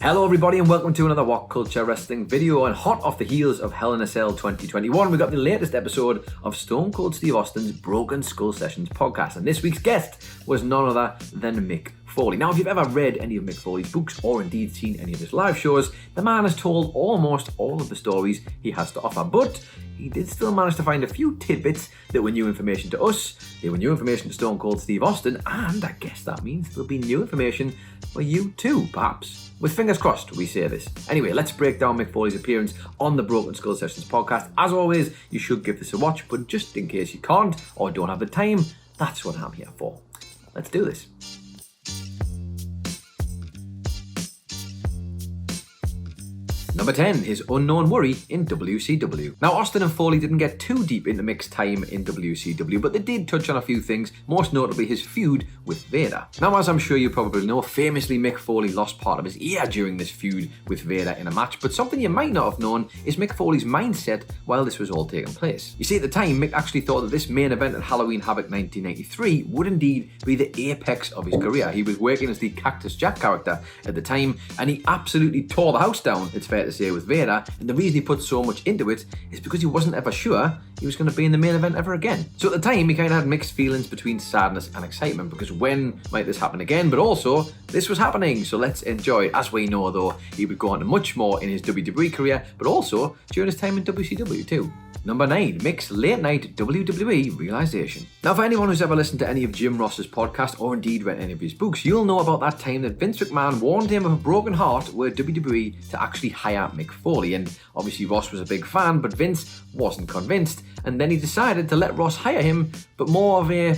Hello everybody and welcome to another What Culture Wrestling video, and hot off the heels of Hell in a Cell 2021, we got the latest episode of Stone Cold Steve Austin's Broken Skull Sessions podcast, and this week's guest was none other than Mick Foley. Now, if you've ever read any of Mick Foley's books or indeed seen any of his live shows, the man has told almost all of the stories he has to offer, but he did still manage to find a few tidbits that were new information to us, they were new information to Stone Cold Steve Austin, and I guess that means there'll be new information for you too, perhaps. With fingers crossed, we say this. Anyway, let's break down Mick Foley's appearance on the Broken Skull Sessions podcast. As always, you should give this a watch, but just in case you can't or don't have the time, that's what I'm here for. Let's do this. Number 10, his unknown worry in WCW. Now, Austin and Foley didn't get too deep into Mick's time in WCW, but they did touch on a few things, most notably his feud with Vader. Now, as I'm sure you probably know, famously Mick Foley lost part of his ear during this feud with Vader in a match, but something you might not have known is Mick Foley's mindset while this was all taking place. You see, at the time, Mick actually thought that this main event at Halloween Havoc 1993 would indeed be the apex of his career. He was working as the Cactus Jack character at the time, and he absolutely tore the house down, it's fair to say, with Vader, and the reason he put so much into it is because he wasn't ever sure he was going to be in the main event ever again. So at the time, he kind of had mixed feelings between sadness and excitement, because when might this happen again, but also this was happening, so let's enjoy it. As we know though, he would go on to much more in his WWE career, but also during his time in WCW too. Number 9, Mick's late night WWE realisation. Now, for anyone who's ever listened to any of Jim Ross's podcast or indeed read any of his books, you'll know about that time that Vince McMahon warned him of a broken heart were WWE to actually hire Mick Foley. And obviously Ross was a big fan, but Vince wasn't convinced. And then he decided to let Ross hire him, but more of a,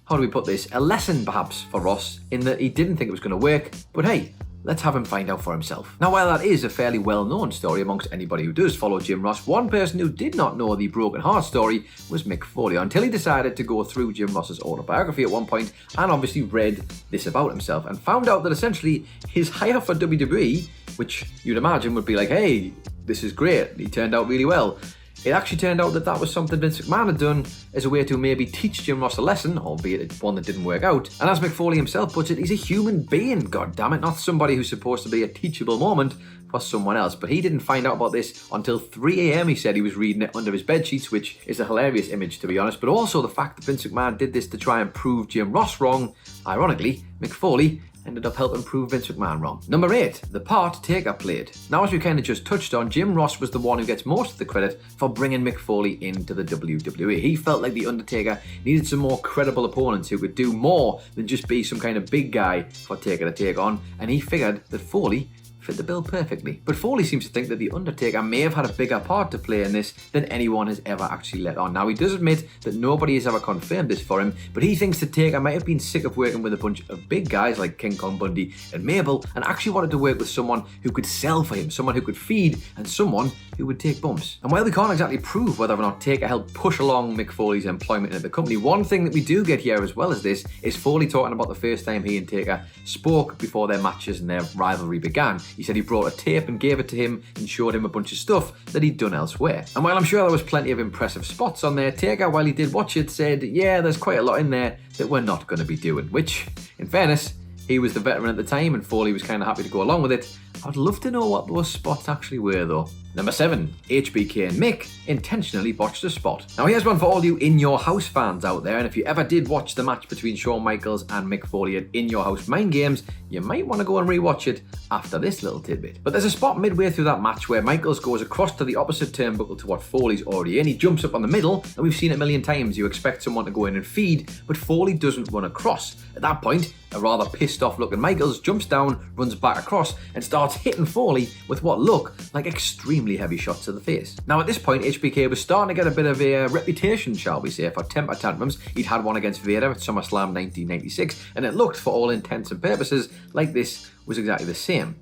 how do we put this, a lesson perhaps for Ross, in that he didn't think it was going to work, but hey, let's have him find out for himself. Now, while that is a fairly well-known story amongst anybody who does follow Jim Ross, one person who did not know the broken heart story was Mick Foley, until he decided to go through Jim Ross's autobiography at one point and obviously read this about himself and found out that essentially his hire for WWE, which you'd imagine would be like, hey, this is great, he turned out really well. It actually turned out that that was something Vince McMahon had done as a way to maybe teach Jim Ross a lesson, albeit one that didn't work out. And as Mick Foley himself puts it, he's a human being, goddammit, not somebody who's supposed to be a teachable moment for someone else. But he didn't find out about this until 3 a.m. He said he was reading it under his bed sheets, which is a hilarious image to be honest, but also the fact that Vince McMahon did this to try and prove Jim Ross wrong. Ironically, Mick Foley ended up helping prove Vince McMahon wrong. Number 8, the part Taker played. Now, as we kind of just touched on, Jim Ross was the one who gets most of the credit for bringing Mick Foley into the WWE. He felt like The Undertaker needed some more credible opponents who could do more than just be some kind of big guy for Taker to take on, and he figured that Foley fit the bill perfectly. But Foley seems to think that The Undertaker may have had a bigger part to play in this than anyone has ever actually let on. Now, he does admit that nobody has ever confirmed this for him, but he thinks that Taker might have been sick of working with a bunch of big guys like King Kong Bundy and Mabel, and actually wanted to work with someone who could sell for him, someone who could feed, and someone who would take bumps. And while we can't exactly prove whether or not Taker helped push along Mick Foley's employment at the company, one thing that we do get here as well as this is Foley talking about the first time he and Taker spoke before their matches and their rivalry began. He said he brought a tape and gave it to him and showed him a bunch of stuff that he'd done elsewhere. And while I'm sure there was plenty of impressive spots on there, Taker, while he did watch it, said, yeah, there's quite a lot in there that we're not going to be doing, which, in fairness, he was the veteran at the time and Foley was kind of happy to go along with it. I'd love to know what those spots actually were though. Number 7, HBK and Mick intentionally botched a spot. Now, here's one for all you In Your House fans out there, and if you ever did watch the match between Shawn Michaels and Mick Foley at In Your House Mind Games, you might want to go and rewatch it after this little tidbit. But there's a spot midway through that match where Michaels goes across to the opposite turnbuckle to what Foley's already in. He jumps up on the middle, and we've seen it a million times. You expect someone to go in and feed, but Foley doesn't run across. At that point, a rather pissed off looking Michaels jumps down, runs back across, and starts hitting Foley with what look like extremely heavy shots to the face. Now, at this point, HBK was starting to get a bit of a reputation, shall we say, for temper tantrums. He'd had one against Vader at SummerSlam 1996, and it looked, for all intents and purposes, like this was exactly the same.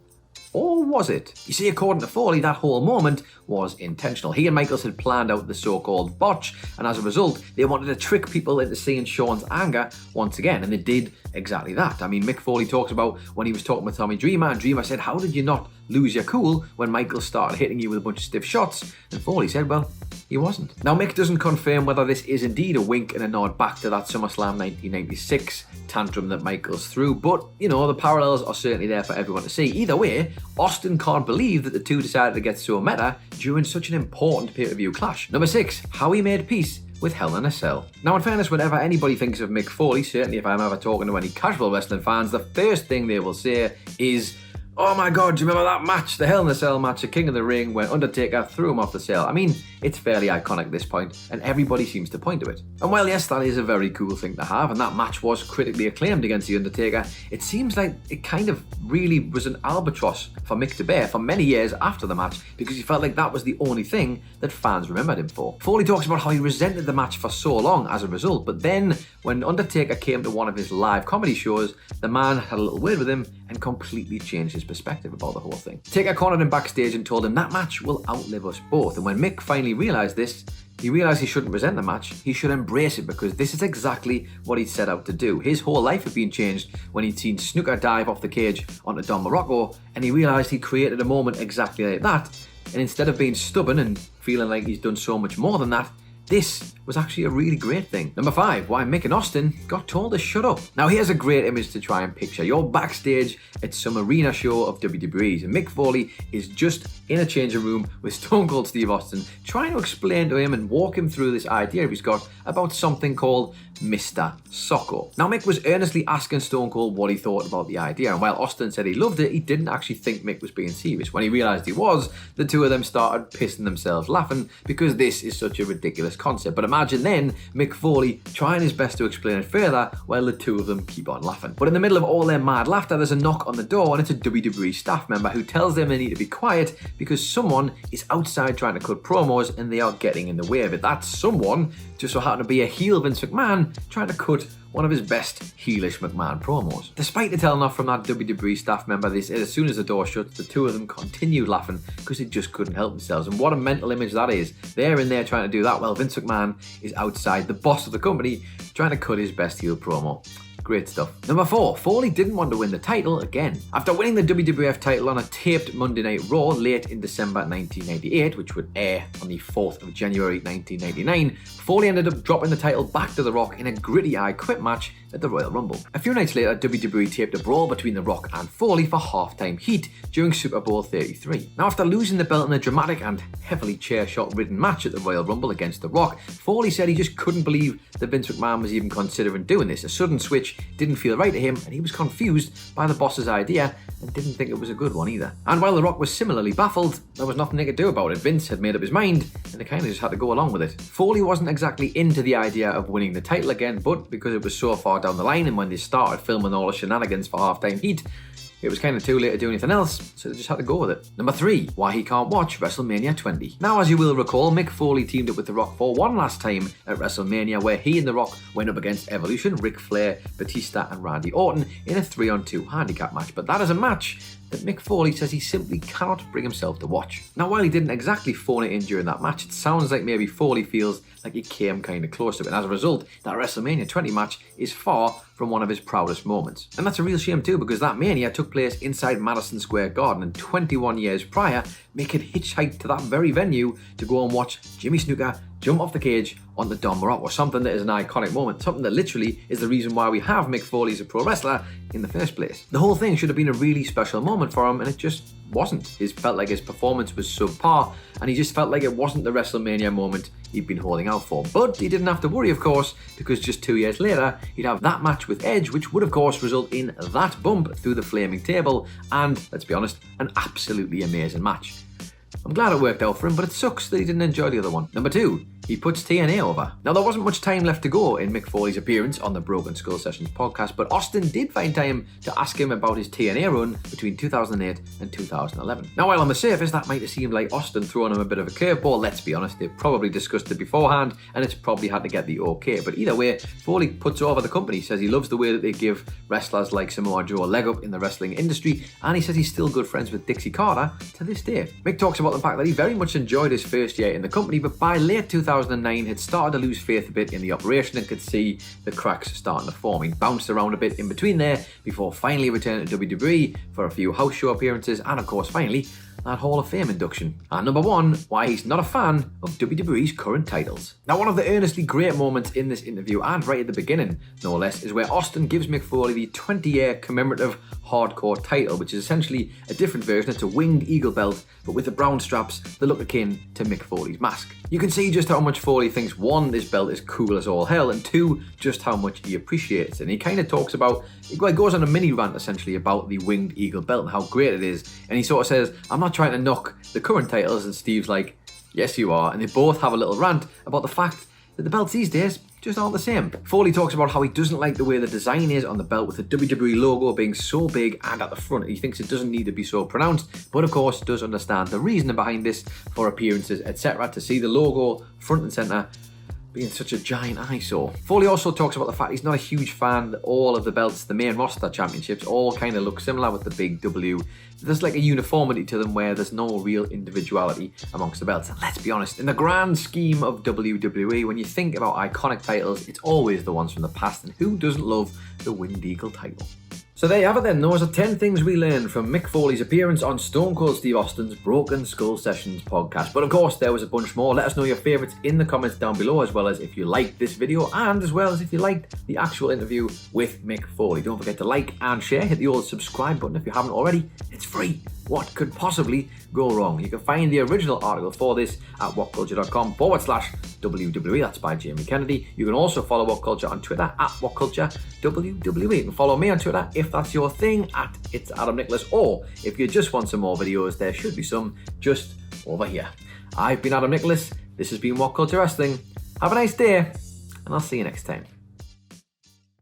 Or was it? You see, according to Foley, that whole moment was intentional. He and Michaels had planned out the so-called botch, and as a result, they wanted to trick people into seeing Shawn's anger once again, and they did exactly that. I mean, Mick Foley talks about when he was talking with Tommy Dreamer, and Dreamer said, how did you not lose your cool when Michaels started hitting you with a bunch of stiff shots? And Foley said, well, he wasn't. Now, Mick doesn't confirm whether this is indeed a wink and a nod back to that SummerSlam 1996 tantrum that Michaels threw, but, the parallels are certainly there for everyone to see. Either way, Austin can't believe that the two decided to get so meta during such an important pay-per-view clash. Number 6, how he made peace with Hell in a Cell. Now, in fairness, whenever anybody thinks of Mick Foley, certainly if I'm ever talking to any casual wrestling fans, the first thing they will say is, "Oh my God, do you remember that match, the Hell in a Cell match at King of the Ring, where Undertaker threw him off the cell?" I mean, it's fairly iconic at this point, and everybody seems to point to it. And while yes, that is a very cool thing to have, and that match was critically acclaimed against The Undertaker, it seems like it kind of really was an albatross for Mick to bear for many years after the match, because he felt like that was the only thing that fans remembered him for. Foley talks about how he resented the match for so long as a result, but then when Undertaker came to one of his live comedy shows, the man had a little word with him and completely changed his perspective about the whole thing. Taker cornered him backstage and told him that match will outlive us both, and when Mick finally realised this, he realised he shouldn't resent the match, he should embrace it, because this is exactly what he'd set out to do. His whole life had been changed when he'd seen Snooker dive off the cage onto Don Morocco, and he realised he'd created a moment exactly like that, and instead of being stubborn and feeling like he's done so much more than that, this was actually a really great thing. Number 5, why Mick and Austin got told to shut up. Now, here's a great image to try and picture. You're backstage at some arena show of WWE'S, and Mick Foley is just in a changing room with Stone Cold Steve Austin, trying to explain to him and walk him through this idea he's got about something called Mr. Socko. Now, Mick was earnestly asking Stone Cold what he thought about the idea, and while Austin said he loved it, he didn't actually think Mick was being serious. When he realised he was, the two of them started pissing themselves laughing, because this is such a ridiculous concept. But imagine then Mick Foley trying his best to explain it further while the two of them keep on laughing. But in the middle of all their mad laughter, there's a knock on the door, and it's a WWE staff member who tells them they need to be quiet because someone is outside trying to cut promos and they are getting in the way of it. That someone just so happened to be a heel Vince McMahon trying to cut one of his best heelish McMahon promos. Despite the telling off from that WWE staff member, they said as soon as the door shuts, the two of them continued laughing because they just couldn't help themselves. And what a mental image that is. They're in there trying to do that while Vince McMahon is outside, the boss of the company, trying to cut his best heel promo. Great stuff. Number 4, Foley didn't want to win the title again. After winning the WWF title on a taped Monday Night Raw late in December 1998, which would air on the 4th of January 1999, Foley ended up dropping the title back to The Rock in a gritty I Quit match at the Royal Rumble. A few nights later, WWE taped a brawl between The Rock and Foley for halftime heat during Super Bowl 33. Now, after losing the belt in a dramatic and heavily chair-shot-ridden match at the Royal Rumble against The Rock, Foley said he just couldn't believe that Vince McMahon was even considering doing this. A sudden switch didn't feel right to him, and he was confused by the boss's idea and didn't think it was a good one either. And while The Rock was similarly baffled, there was nothing they could do about it. Vince had made up his mind, and they kind of just had to go along with it. Foley wasn't exactly into the idea of winning the title again, but because it was so far down the line and when they started filming all the shenanigans for halftime heat, it was kind of too late to do anything else, so they just had to go with it. Number 3, why he can't watch WrestleMania 20. Now, as you will recall, Mick Foley teamed up with The Rock for one last time at WrestleMania, where he and The Rock went up against Evolution, Ric Flair, Batista and Randy Orton in a 3-on-2 handicap match. But that is a match that Mick Foley says he simply cannot bring himself to watch. Now, while he didn't exactly phone it in during that match, it sounds like maybe Foley feels like he came kind of close to it, and as a result, that WrestleMania 20 match is far from one of his proudest moments. And that's a real shame too, because that Mania took place inside Madison Square Garden, and 21 years prior, Mick had hitchhiked to that very venue to go and watch Jimmy Snuka jump off the cage onto Don Morocco, something that is an iconic moment, something that literally is the reason why we have Mick Foley as a pro wrestler in the first place. The whole thing should have been a really special moment for him, and it just wasn't. He felt like his performance was subpar, and he just felt like it wasn't the WrestleMania moment he'd been holding out for. But he didn't have to worry, of course, because just 2 years later, he'd have that match with Edge, which would, of course, result in that bump through the flaming table, and, let's be honest, an absolutely amazing match. I'm glad it worked out for him, but it sucks that he didn't enjoy the other one. Number 2, he puts TNA over. Now, there wasn't much time left to go in Mick Foley's appearance on the Broken Skull Sessions podcast, but Austin did find time to ask him about his TNA run between 2008 and 2011. Now, while on the surface, that might have seemed like Austin throwing him a bit of a curveball, let's be honest, they probably discussed it beforehand, and it's probably had to get the okay. But either way, Foley puts over the company, says he loves the way that they give wrestlers like Samoa Joe a leg up in the wrestling industry, and he says he's still good friends with Dixie Carter to this day. Mick talks about the fact that he very much enjoyed his first year in the company, but by late 2009 had started to lose faith a bit in the operation and could see the cracks starting to form. He bounced around a bit in between there before finally returning to WWE for a few house show appearances and, of course, finally that Hall of Fame induction. And number 1, why he's not a fan of WWE's current titles. Now, one of the earnestly great moments in this interview, and right at the beginning, no less, is where Austin gives Mick Foley the 20-year commemorative hardcore title, which is essentially a different version. It's a winged eagle belt, but with the brown straps that look akin to Mick Foley's mask. You can see just how much Foley thinks, 1, this belt is cool as all hell, and 2, just how much he appreciates it. And he kind of talks about, he goes on a mini rant essentially about the winged eagle belt and how great it is. And he sort of says, I'm not trying to knock the current titles, and Steve's like, yes you are. And they both have a little rant about the fact that the belts these days just aren't the same. Foley talks about how he doesn't like the way the design is on the belt, with the WWE logo being so big and at the front. He thinks it doesn't need to be so pronounced, but of course does understand the reasoning behind this for appearances, etc. To see the logo front and centre being such a giant eyesore. Foley also talks about the fact he's not a huge fan that all of the belts, the main roster championships, all kind of look similar with the big W. There's like a uniformity to them where there's no real individuality amongst the belts. And let's be honest, in the grand scheme of WWE, when you think about iconic titles, it's always the ones from the past, and who doesn't love the Winged Eagle title? So there you have it then. Those are 10 things we learned from Mick Foley's appearance on Stone Cold Steve Austin's Broken Skull Sessions podcast. But of course, there was a bunch more. Let us know your favourites in the comments down below, as well as if you liked this video, and as well as if you liked the actual interview with Mick Foley. Don't forget to like and share. Hit the old subscribe button if you haven't already. It's free. What could possibly go wrong? You can find the original article for this at whatculture.com/WWE. That's by Jamie Kennedy. You can also follow What Culture on Twitter at WhatCultureWWE. You can follow me on Twitter if that's your thing at It's Adam Nicholas, or if you just want some more videos, there should be some just over here. I've been Adam Nicholas. This has been What Culture Wrestling. Have a nice day, and I'll see you next time.